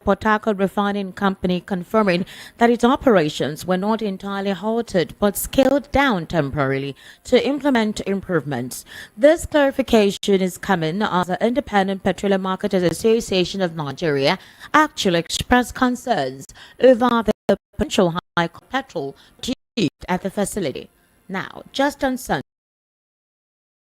Port Harcourt Refining Company confirming that its operations were not entirely halted but scaled down temporarily to implement improvements. This clarification is coming as the Independent Petroleum Marketers Association of Nigeria actually expressed concerns over the potential high petrol produced at the facility. Now, just on Sunday,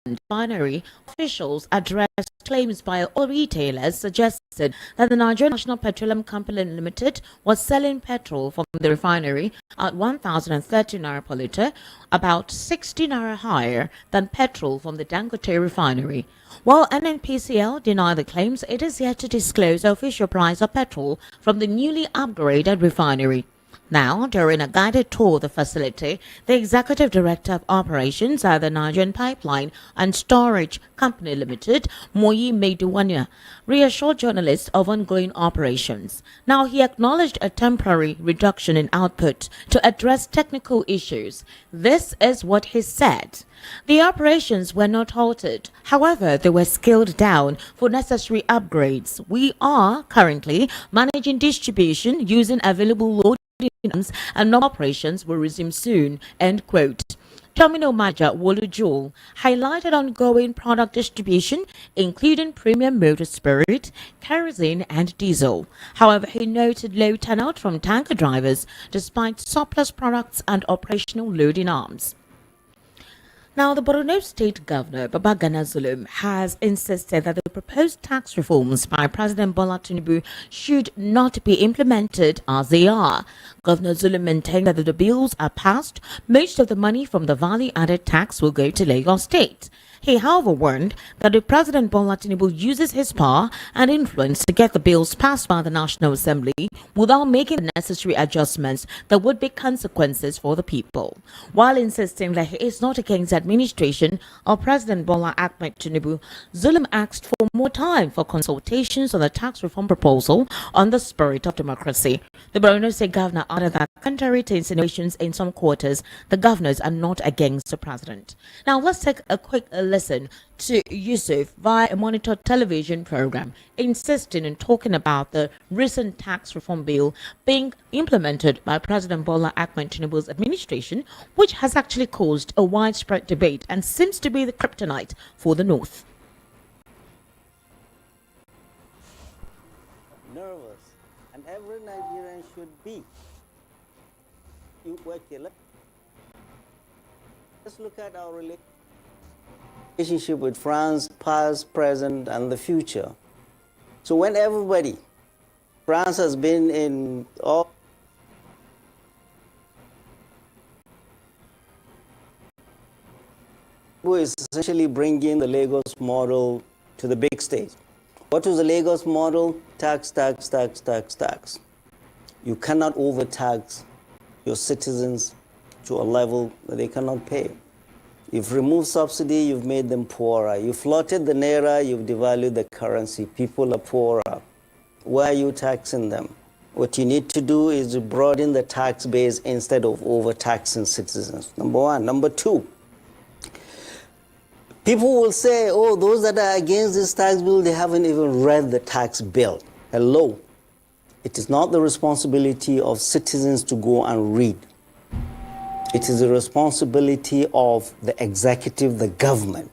Refinery officials addressed claims by oil retailers suggested that the Nigerian National Petroleum Company Limited was selling petrol from the refinery at 1,030 naira per litre, about 60 naira higher than petrol from the Dangote refinery. While NNPCL denied the claims, it is yet to disclose the official price of petrol from the newly upgraded refinery. Now, during a guided tour of the facility, the Executive Director of Operations at the Nigerian Pipeline and Storage Company Limited, Moyi Meiduwania, reassured journalists of ongoing operations. Now, he acknowledged a temporary reduction in output to address technical issues. This is what he said. The operations were not halted. However, they were scaled down for necessary upgrades. We are currently managing distribution using available load and no operations will resume soon, end quote. Terminal Manager Wolu Joel highlighted ongoing product distribution, including premium motor spirit, kerosene, and diesel. However, he noted low turnout from tanker drivers despite surplus products and operational loading arms. Now, the Borno State Governor, Babagana Zulum, has insisted that the proposed tax reforms by President Bola Tinubu should not be implemented as they are. Governor Zulum maintained that if the bills are passed, most of the money from the value-added tax will go to Lagos State. He, however, warned that if President Bola Tinubu uses his power and influence to get the bills passed by the National Assembly without making the necessary adjustments, there would be consequences for the people. While insisting that he is not against the administration of President Bola Ahmed Tinubu, Zulum asked for more time for consultations on the tax reform proposal on the spirit of democracy. The Borno State Governor added that, contrary to insinuations in some quarters, the governors are not against the president. Now, let's take a quick listen to Yusuf via a Monitor television program, insisting and talking about the recent tax reform bill being implemented by President Bola Ahmed Tinubu's administration, which has actually caused a widespread debate and seems to be the kryptonite for the North. Nervous, and every Nigerian should be. Let's look at our relationship with France, past, present, and the future. So when France has been in all is essentially bringing the Lagos model to the big stage. What was the Lagos model? Tax, tax, tax, tax, tax. You cannot overtax your citizens to a level that they cannot pay. You've removed subsidy, you've made them poorer. You've floated the naira, you've devalued the currency. People are poorer. Why are you taxing them? What you need to do is to broaden the tax base instead of overtaxing citizens. Number one. Number two, people will say, oh, those that are against this tax bill, they haven't even read the tax bill. Hello. It is not the responsibility of citizens to go and read. It is the responsibility of the executive, the government,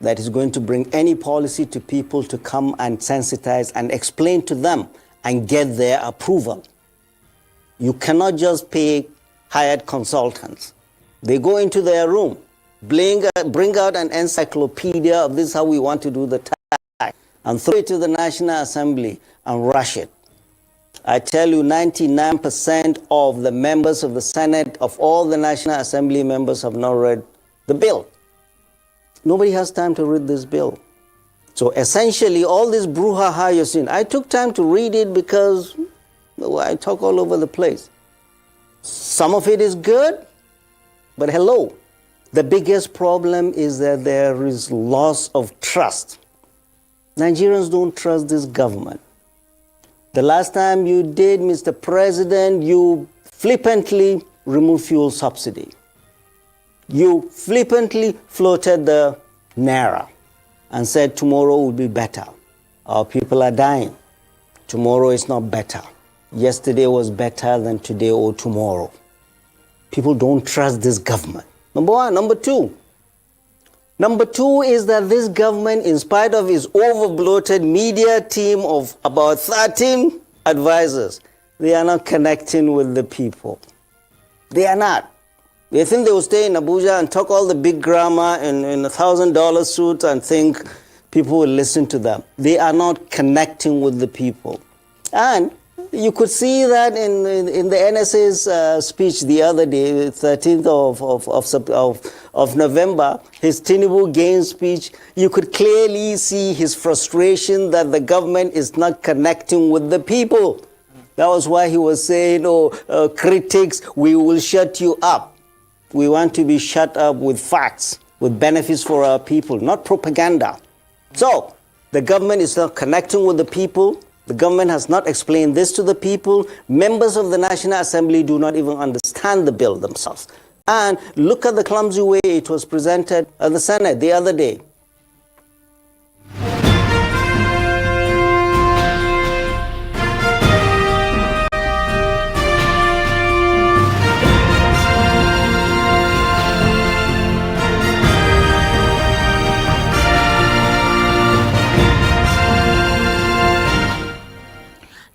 that is going to bring any policy to people to come and sensitize and explain to them and get their approval. You cannot just pay hired consultants. They go into their room, bring out an encyclopedia of this is how we want to do the tax, and throw it to the National Assembly and rush it. I tell you, 99% of the members of the Senate, of all the National Assembly members, have not read the bill. Nobody has time to read this bill. So essentially, all this brouhaha you're seeing, I took time to read it because I talk all over the place. Some of it is good, but hello. The biggest problem is that there is loss of trust. Nigerians don't trust this government. The last time you did, Mr. President, you flippantly removed fuel subsidy. You flippantly floated the naira and said tomorrow will be better. Our people are dying. Tomorrow is not better. Yesterday was better than today or tomorrow. People don't trust this government. Number one. Number two is that this government, in spite of its over-bloated media team of about 13 advisors, they are not connecting with the people. They are not. They think they will stay in Abuja and talk all the big grammar in $1,000 suits and think people will listen to them. They are not connecting with the people. And you could see that in the NSA's speech the other day, 13th of November, his Tinubu gain speech. You could clearly see his frustration that the government is not connecting with the people. That was why he was saying, critics, we will shut you up. We want to be shut up with facts, with benefits for our people, not propaganda. So, the government is not connecting with the people. The government has not explained this to the people. Members of the National Assembly do not even understand the bill themselves. And look at the clumsy way it was presented at the Senate the other day.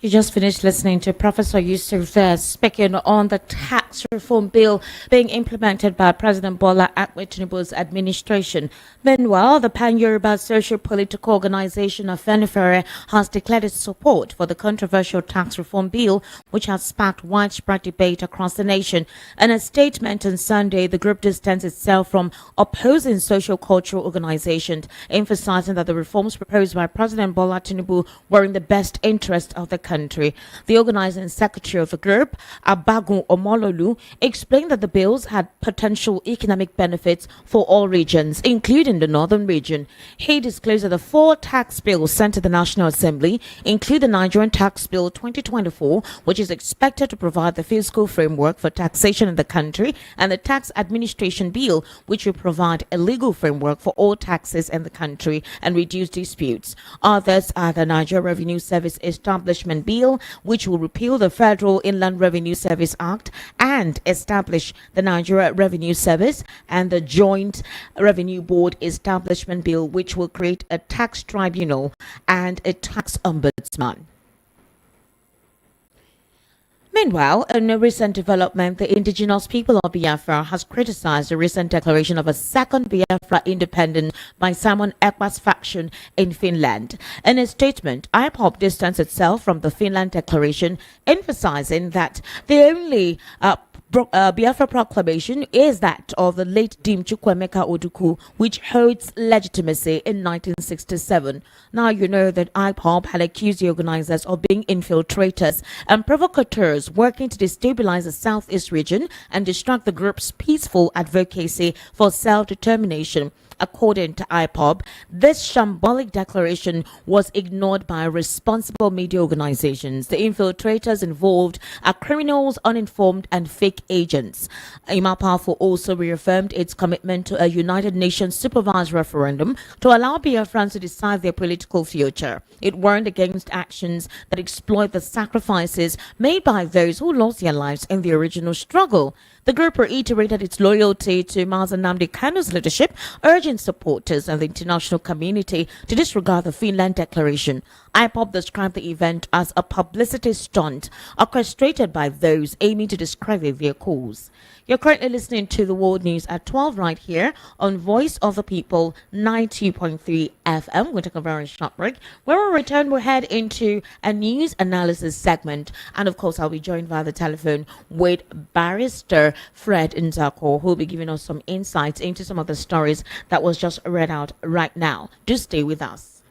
You just finished listening to Professor Yusuf there speaking on the tax reform bill being implemented by President Bola Ahmed Tinubu's administration. Meanwhile, the Pan-Yoruba Socio-Political Organization of Refinery has declared its support for the controversial tax reform bill, which has sparked widespread debate across the nation. In a statement on Sunday, the group distanced itself from opposing socio-cultural organizations, emphasizing that the reforms proposed by President Bola Tinubu were in the best interest of the country. The organizing secretary of the group, Abagun Omololu, explained that the bills had potential economic benefits for all regions, including the northern region. He disclosed that the 4 tax bills sent to the National Assembly include the Nigerian Tax Bill 2024, which is expected to provide the fiscal framework for taxation in the country, and the Tax Administration Bill, which will provide a legal framework for all taxes in the country and reduce disputes. Others are the Nigeria Revenue Service Establishment Bill, which will repeal the Federal Inland Revenue Service Act and establish the Nigeria Revenue Service, and the Joint Revenue Board Establishment Bill, which will create a tax tribunal and a tax ombudsman. Meanwhile, in a recent development, the indigenous people of Biafra has criticized the recent declaration of a second Biafra independence by Simon Ekpa's faction in Finland. In a statement, IPOB distanced itself from the Finland declaration, emphasizing that the only Biafra proclamation is that of the late Dim Chukwuemeka Oduku, which holds legitimacy in 1967. Now you know that IPOB had accused the organizers of being infiltrators and provocateurs working to destabilize the southeast region and distract the group's peaceful advocacy for self-determination. According to IPOB, this shambolic declaration was ignored by responsible media organizations. The infiltrators involved are criminals, uninformed, and fake agents. IMAPAFO also reaffirmed its commitment to a United Nations supervised referendum to allow Biafrans to decide their political future. It warned against actions that exploit the sacrifices made by those who lost their lives in the original struggle. The group reiterated its loyalty to Mazen Nnamdi Kanu's leadership, urging supporters and the international community to disregard the Finland declaration. IPOB described the event as a publicity stunt orchestrated by those aiming to discredit their cause. You're currently listening to the World News at 12 right here on Voice of the People 92.3 FM. We'll take a very short break. When we return, we'll head into a news analysis segment. And of course, I'll be joined via the telephone with Barrister Fred Nzako, who will be giving us some insights into some of the stories that was just read out right now. Do stay with us.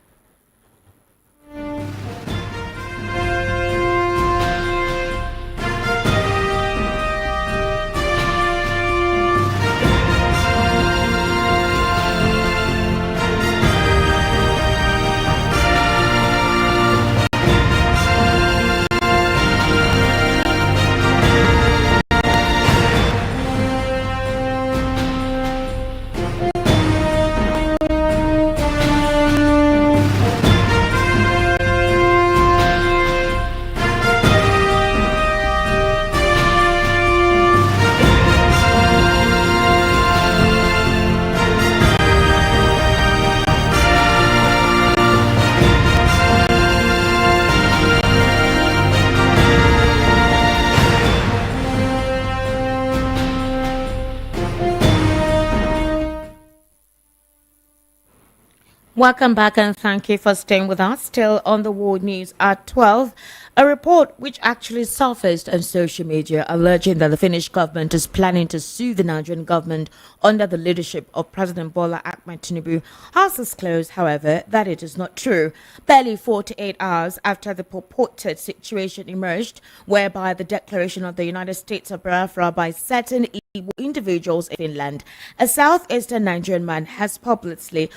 Welcome back and thank you for staying with us. Still on the world news at 12. A report which actually surfaced on social media alleging that the Finnish government is planning to sue the Nigerian government under the leadership of President Bola Ahmed Tinubu has disclosed, however, that it is not true. Barely 48 hours after the purported situation emerged, whereby the declaration of the United States of Biafra by certain individuals in Finland, a southeastern Nigerian man has publicly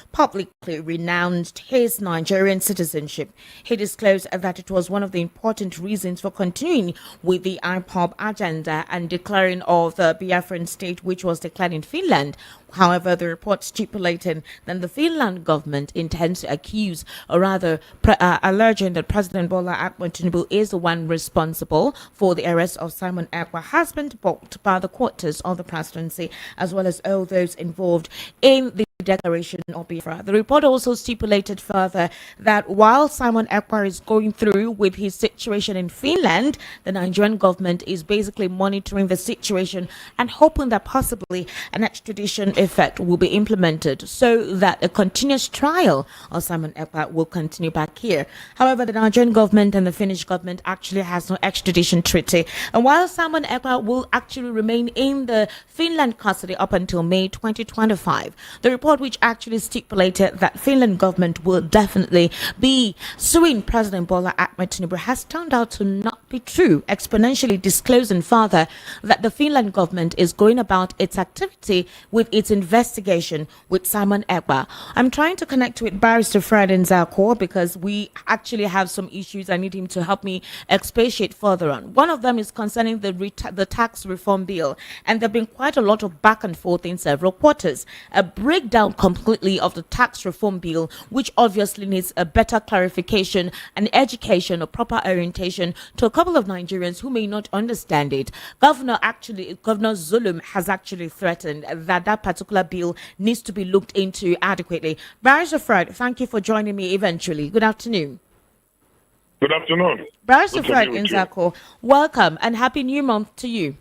renounced his Nigerian citizenship. He disclosed that it was one of the important reasons for continuing with the IPOB agenda and declaring of the Biafran state, which was declared in Finland. However, the report stipulated that the Finland government intends to accuse, or rather alleging that President Bola Ahmed Tinubu is the one responsible for the arrest of Simon Ekpa has been blocked by the quarters of the presidency, as well as all those involved in the declaration of Biafra. The report also stipulated further that while Simon Ekpa is going through with his situation in Finland, the Nigerian government is basically monitoring the situation and hoping that possibly an extradition effect will be implemented so that a continuous trial of Simon Ekpa will continue back here. However, the Nigerian government and the Finnish government actually has no extradition treaty. And while Simon Ekpa will actually remain in the Finland custody up until May 2025, the report which actually stipulated that Finland government will definitely be suing President Bola Ahmed Tinubu has turned out to not be true, exponentially disclosing further that the Finland government is going about its activity with its investigation with Simon Ekpa. I'm trying to connect with Barrister Fred Nzako because we actually have some issues. I need him to help me expatiate further on. One of them is concerning the tax reform bill, and there have been quite a lot of back and forth in several quarters. A breakdown completely of the tax reform bill, which obviously needs a better clarification and education or proper orientation to a couple of Nigerians who may not understand it. Governor Zulum has actually threatened that that particular bill needs to be looked into adequately. Barrister Fred, thank you for joining me eventually. Good afternoon. Good afternoon. Barrister Fred Nzako, welcome and happy new month to you.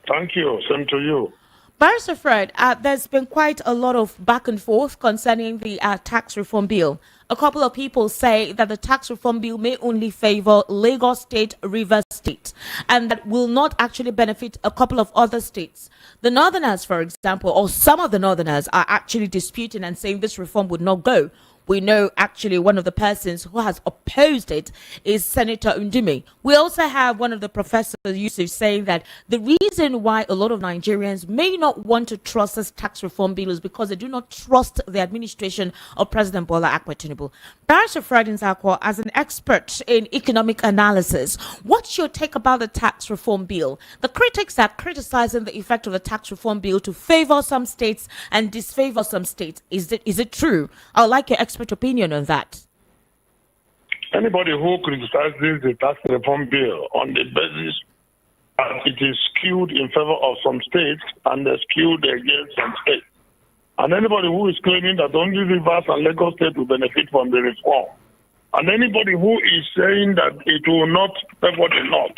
Thank you. Same to you. Barrister Fred, there's been quite a lot of back and forth concerning the tax reform bill. A couple of people say that the tax reform bill may only favor Lagos State, Rivers State, and that will not actually benefit a couple of other states. The Northerners, for example, or some of the Northerners are actually disputing and saying this reform would not go. We know actually one of the persons who has opposed it is Senator Undime. We also have one of the professors, Yusuf, saying that the reason why a lot of Nigerians may not want to trust this tax reform bill is because they do not trust the administration of President Bola Ahmed Tinubu. Barrister Fred Nzako, as an expert in economic analysis, what's your take about the tax reform bill? The critics are criticizing the effect of the tax reform bill to favor some states and disfavor some states. Is it true? I would like your expert opinion on that. Anybody who criticizes the tax reform bill on the basis that it is skewed in favor of some states and skewed against some states, and anybody who is claiming that only Rivers and Lagos State will benefit from the reform, and anybody who is saying that it will not favor the North,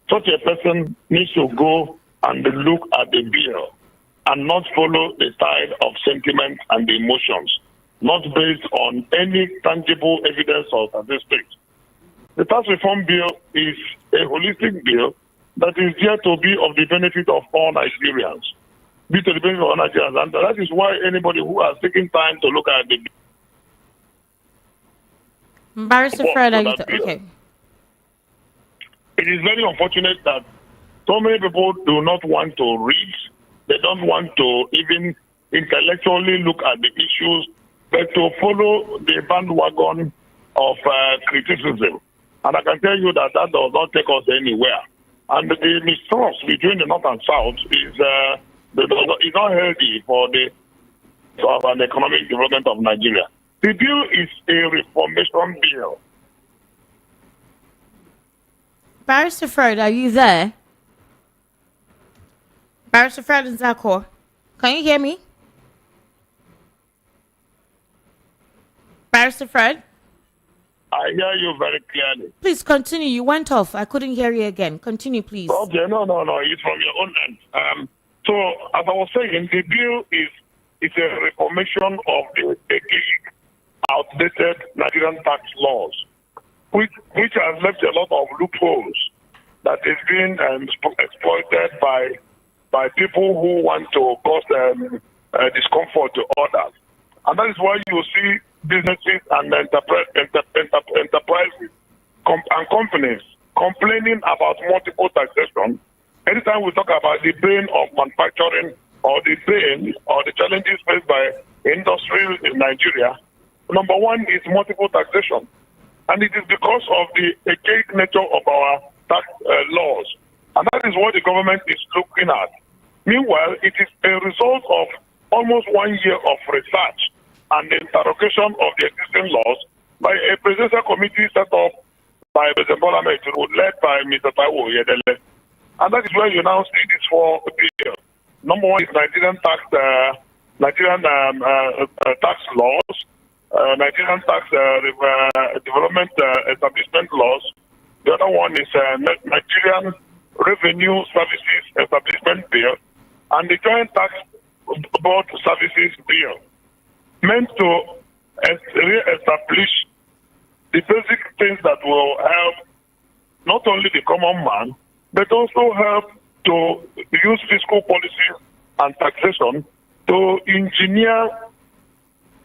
such a person needs to go and look at the bill and not follow the tide of sentiment and emotions, not based on any tangible evidence or statistics. The tax reform bill is a holistic bill that is there to be of the benefit of all Nigerians, be to the benefit of all Nigerians. And that is why anybody who has taken time to look at the bill. Barrister Fred, okay. It is very unfortunate that so many people do not want to read. They don't want to even intellectually look at the issues, but to follow the bandwagon of criticism. And I can tell you that that does not take us anywhere. And the mistrust between the North and South is not healthy for the an economic development of Nigeria. The bill is a reformation bill. Barrister Fred, are you there? Barrister Fred Nzako, can you hear me? Barrister Fred? I hear you very clearly. Please continue. You went off. I couldn't hear you again. Continue, please. Okay, no. It's from your own end. So, as I was saying, the bill is is a reformation of the outdated Nigerian tax laws, which has left a lot of loopholes that is being exploited by people who want to cause discomfort to others. And that is why you see businesses and enterprises and companies complaining about multiple taxation. Anytime we talk about the pain of manufacturing or the pain or the challenges faced by industry in Nigeria, number one is multiple taxation. And it is because of the archaic nature of our tax laws. And that is what the government is looking at. Meanwhile, it is a result of almost 1 year of research and interrogation of the existing laws by a presidential committee set up by President Bola Ahmed Tinubu, led by Mr. Taiwo Oyedele. And that is where you now see these four bills. Number one is Nigerian tax laws, Nigerian tax development establishment laws. The other one is Nigerian Revenue Services Establishment Bill, and the Joint Tax Board Services Bill, meant to re-establish the basic things that will help not only the common man, but also help to use fiscal policies and taxation to engineer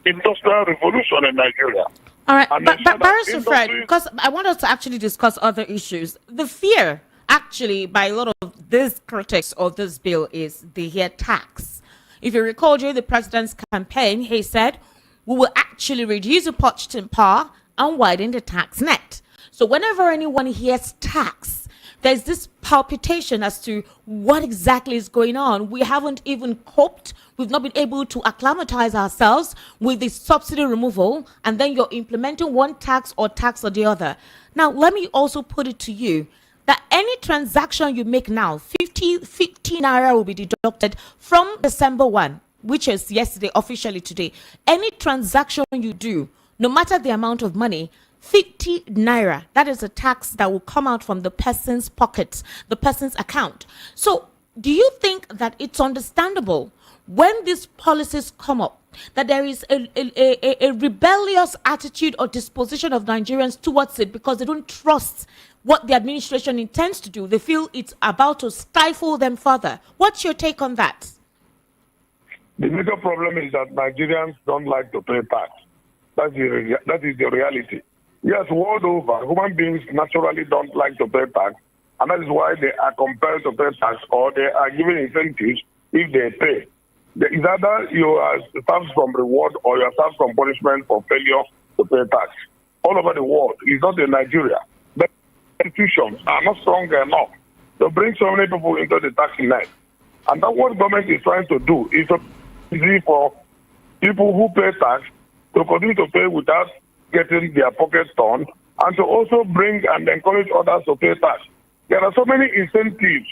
industrial revolution in Nigeria. All right, but Barrister Fred, because I want us to actually discuss other issues. The fear, actually, by a lot of these critics of this bill is they hear tax. If you recall, during the president's campaign, he said, we will actually reduce the purchasing power and widen the tax net. So whenever anyone hears tax, there's this palpitation as to what exactly is going on. We haven't even coped. We've not been able to acclimatize ourselves with the subsidy removal, and then you're implementing one tax or the other. Now, let me also put it to you that any transaction you make now, 50 naira will be deducted from December 1, which is yesterday, officially today. Any transaction you do, no matter the amount of money, 50 naira, that is a tax that will come out from the person's pocket, the person's account. So do you think that it's understandable when these policies come up that there is a rebellious attitude or disposition of Nigerians towards it because they don't trust what the administration intends to do? They feel it's about to stifle them further. What's your take on that? The major problem is that Nigerians don't like to pay tax. That is the reality. Yes, world over, human beings naturally don't like to pay tax, and that is why they are compelled to pay tax, or they are given incentives if they pay. It's either you are served some reward or you are served some punishment for failure to pay tax. All over the world, it's not in Nigeria. The institutions are not strong enough to bring so many people into the tax net. And that's what government is trying to do, is to easy for people who pay tax to continue to pay without getting their pockets torn, and to also bring and encourage others to pay tax. There are so many incentives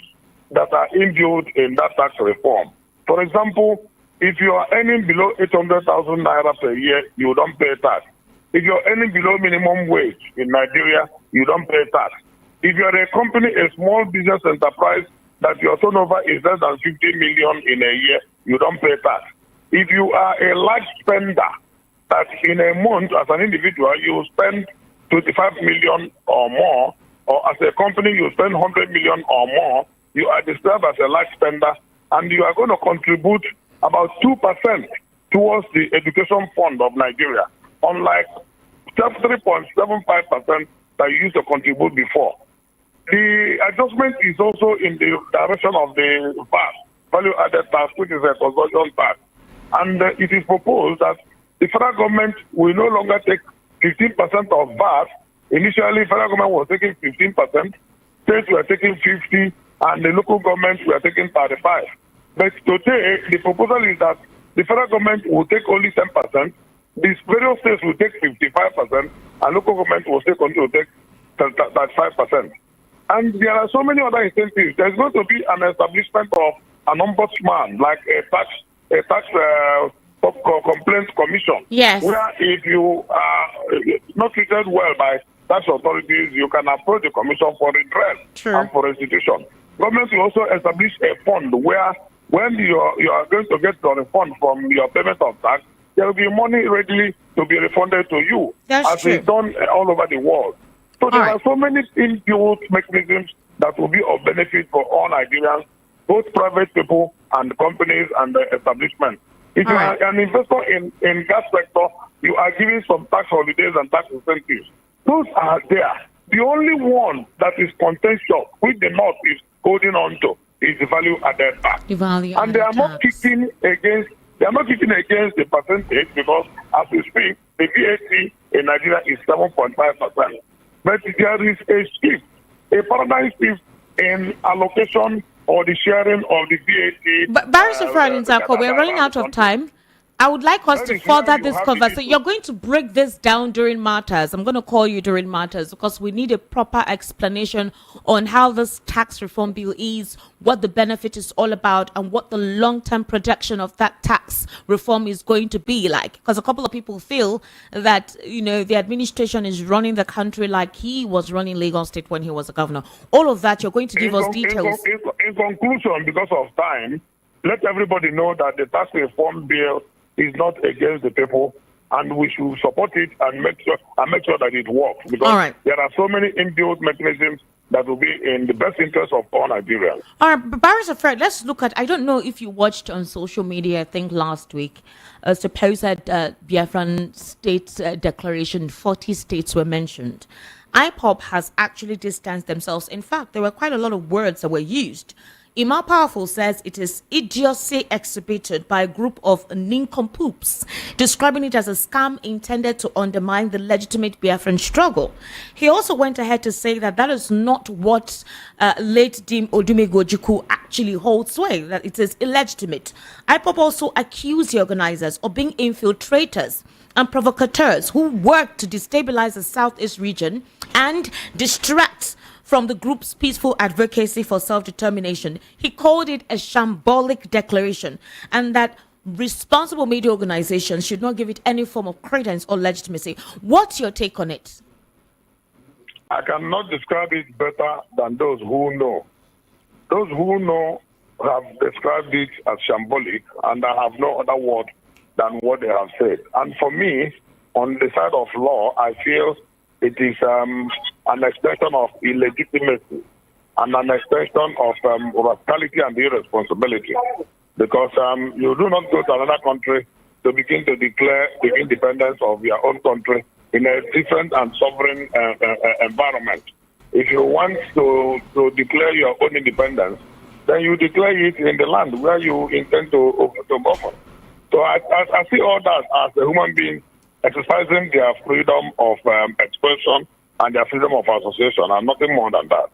that are inbuilt in that tax reform. For example, if you are earning below 800,000 naira per year, you don't pay tax. If you're earning below minimum wage in Nigeria, you don't pay tax. If you're a company, a small business enterprise, that your turnover is less than 50 million in a year, you don't pay tax. If you are a large spender, that in a month as an individual you spend 25 million or more, or as a company you spend 100 million or more, you are described as a large spender, and you are going to contribute about 2% towards the education fund of Nigeria, unlike 3.75% that you used to contribute before. The adjustment is also in the direction of the VAT, value added tax, which is a consumption tax. And it is proposed that the federal government will no longer take 15% of VAT. Initially, federal government was taking 15%, states were taking 50%, and the local government were taking 35%. But today, the proposal is that the federal government will take only 10%, these various states will take 55%, and local government will still continue to take 35%. And there are so many other incentives. There's going to be an establishment of an ombudsman, like a tax complaints commission. Yes. Where if you are not treated well by tax authorities, you can approach the commission for redress and for restitution. Government will also establish a fund where when you are going to get the refund from your payment of tax, there will be money readily to be refunded to you, as true. it's done all over the world. So there are so many inbuilt mechanisms that will be of benefit for all Nigerians, both private people and companies and the establishment. If you are an investor in gas sector, you are giving some tax holidays and tax incentives. Those are there. The only one that is contentious, which the North is holding on to, is the value-added tax. And they are not kicking against. They are not kicking against the percentage because, as we speak, the VAT in Nigeria is 7.5%. But there is a shift, a paradigm shift in allocation or the sharing of the VAT. But Barrister Frank Nzako, we're running out of time. I would like us to further this conversation. You're going to break this down during matters. I'm going to call you during matters because we need a proper explanation on how this tax reform bill is, what the benefit is all about, and what the long-term projection of that tax reform is going to be like. Because a couple of people feel that, you know, the administration is running the country like he was running Lagos State when he was a governor. All of that, you're going to give us details. In conclusion, because of time, let everybody know that the tax reform bill is not against the people, and we should support it and make sure that it works. Because there are so many inbuilt mechanisms that will be in the best interest of all Nigerians. All right, Barrister Fred, let's look at, I don't know if you watched on social media, I think last week, a supposed Biafran state declaration, 40 states were mentioned. IPOB has actually distanced themselves. In fact, there were quite a lot of words that were used. Imam Powerful says it is idiocy exhibited by a group of nincompoops, describing it as a scam intended to undermine the legitimate Biafran struggle. He also went ahead to say that that is not what late Dim Odumegojuku actually holds sway, that it is illegitimate. IPOP also accused the organizers of being infiltrators and provocateurs who work to destabilize the Southeast region and distract from the group's peaceful advocacy for self-determination. He called it a shambolic declaration, and that responsible media organizations should not give it any form of credence or legitimacy. What's your take on it? I cannot describe it better than those who know. Those who know have described it as shambolic, and I have no other word than what they have said. And for me, on the side of law, I feel it is an extension of illegitimacy and an extension of rascality and irresponsibility. Because you do not go to another country to begin to declare the independence of your own country in a different and sovereign environment. If you want to declare your own independence, then you declare it in the land where you intend to govern. So I see all that as a human being exercising their freedom of expression and their freedom of association, and nothing more than that.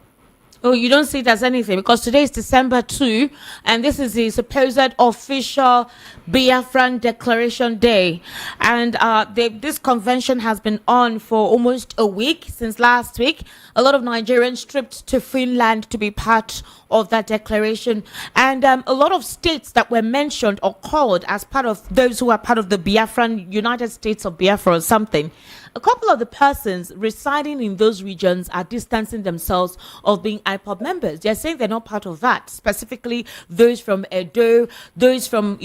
Oh, you don't see it as anything, because today is December 2, and this is the supposed official Biafran Declaration Day. And this convention has been on for almost a week, since last week. A lot of Nigerians tripped to Finland to be part of that declaration. And a lot of states that were mentioned or called as part of those who are part of the Biafran United States of Biafra or something. A couple of the persons residing in those regions are distancing themselves of being IPOB members. They're saying they're not part of that, specifically those from Edo, those from,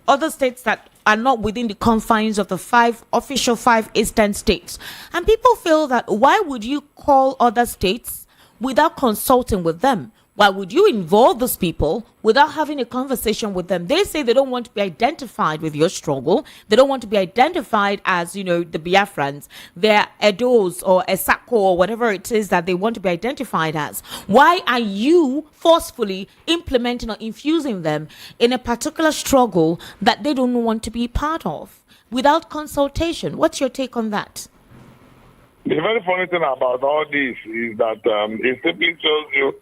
other states that are not within the confines of the official five eastern states. And people feel that why would you call other states without consulting with them? Why would you involve those people without having a conversation with them? They say they don't want to be identified with your struggle. They don't want to be identified as, the Biafrans. They're Edos or Esako or whatever it is that they want to be identified as. Why are you forcefully implementing or infusing them in a particular struggle that they don't want to be part of without consultation? What's your take on that? The very funny thing about all this is that it simply shows you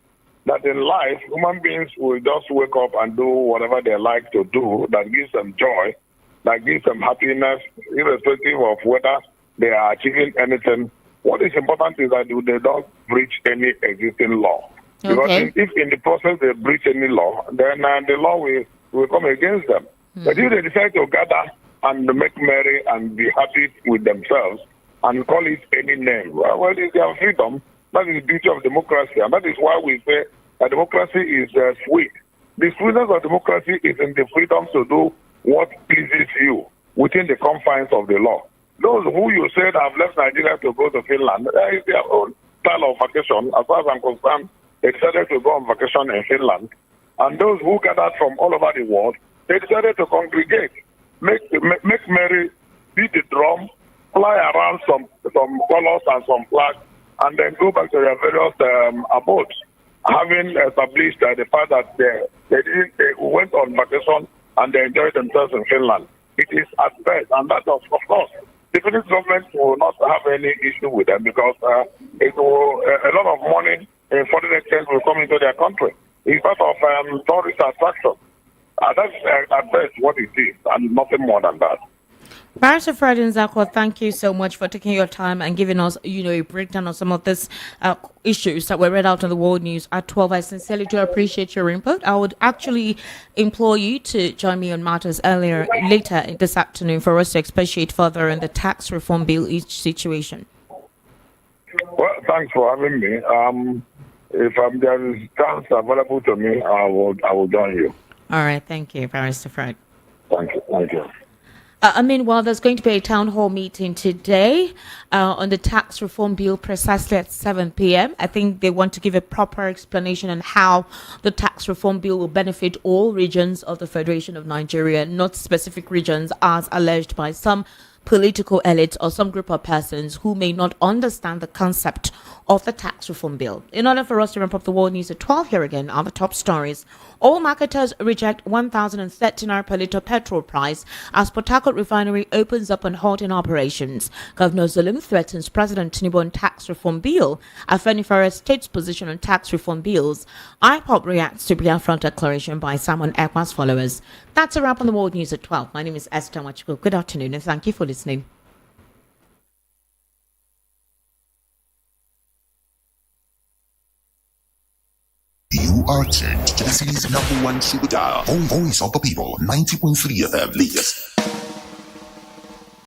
that in life, human beings will just wake up and do whatever they like to do that gives them joy, that gives them happiness, irrespective of whether they are achieving anything. What is important is that they don't breach any existing law. Okay. Because if in the process they breach any law, then the law will come against them. But if they decide to gather and make merry and be happy with themselves and call it any name, well, it's their freedom. That is the beauty of democracy, and that is why we say that democracy is sweet. The sweetness of democracy is in the freedom to do what pleases you within the confines of the law. Those who you said have left Nigeria to go to Finland, that is their own style of vacation. As far as I'm concerned, they decided to go on vacation in Finland. And those who gathered from all over the world, they decided to congregate, make merry, beat the drum, fly around some colors and some flags, and then go back to their various abodes, having established the fact that they went on vacation and they enjoyed themselves in Finland. It is at best, and that of course, the Finnish government will not have any issue with them because it will, a lot of money in foreign exchange will come into their country. It's part of tourist attraction. That's at best what it is, and nothing more than that. Barrister Fred Nzakwa, thank you so much for taking your time and giving us, a breakdown of some of these issues that were read out on the World News at 12. I sincerely do appreciate your input. I would actually implore you to join me on matters later this afternoon for us to expatiate further on the tax reform bill situation. Well, thanks for having me. If there is chance available to me, I will join you. All right, thank you, Barrister Fred. Thank you. Meanwhile, there's going to be a town hall meeting today on the tax reform bill precisely at 7 p.m. I think they want to give a proper explanation on how the tax reform bill will benefit all regions of the Federation of Nigeria, not specific regions as alleged by some political elites or some group of persons who may not understand the concept of the tax reform bill. In order for us to wrap up the world news at 12, here again are the top stories. All marketers reject 1,030 naira per litre petrol price as Port Harcourt Refinery opens up on halting operations. Governor Zulum threatens President Tinubu on tax reform bill. Afenifere state's position on tax reform bills. IPOP reacts to Biafra declaration by Simon Ekpa's followers. That's a wrap on the world news at 12. My name is Esther Machuku. Good afternoon and thank you for listening. You are tuned to the city's #1 super dial. Voice of the people, 90.3 FM Lagos.